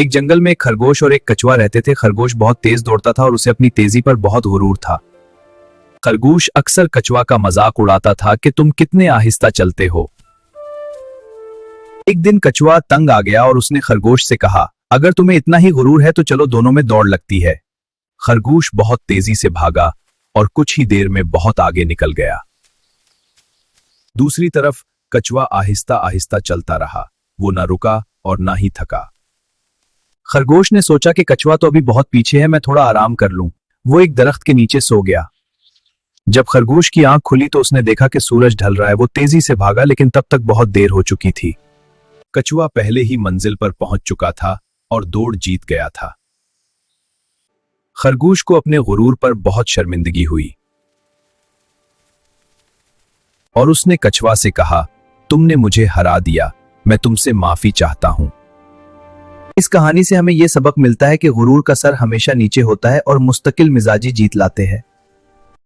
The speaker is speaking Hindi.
एक जंगल में एक खरगोश और एक कछुआ रहते थे। खरगोश बहुत तेज दौड़ता था और उसे अपनी तेजी पर बहुत गुरूर था। खरगोश अक्सर कछुआ का मजाक उड़ाता था कि तुम कितने आहिस्ता चलते हो। एक दिन कछुआ तंग आ गया और उसने खरगोश से कहा, अगर तुम्हें इतना ही गुरूर है तो चलो दोनों में दौड़ लगती है। खरगोश बहुत तेजी से भागा और कुछ ही देर में बहुत आगे निकल गया। दूसरी तरफ कछुआ आहिस्ता आहिस्ता चलता रहा। वो न रुका और न ही थका। खरगोश ने सोचा कि कछुआ तो अभी बहुत पीछे है, मैं थोड़ा आराम कर लूं। वो एक दरख्त के नीचे सो गया। जब खरगोश की आंख खुली तो उसने देखा कि सूरज ढल रहा है। वो तेजी से भागा, लेकिन तब तक बहुत देर हो चुकी थी। कछुआ पहले ही मंजिल पर पहुंच चुका था और दौड़ जीत गया था। खरगोश को अपने गुरूर पर बहुत शर्मिंदगी हुई और उसने कछुआ से कहा, तुमने मुझे हरा दिया, मैं तुमसे माफी चाहता हूं। इस कहानी से हमें यह सबक मिलता है कि गुरूर का सर हमेशा नीचे होता है और मुस्तकिल मिजाजी जीत लाते हैं।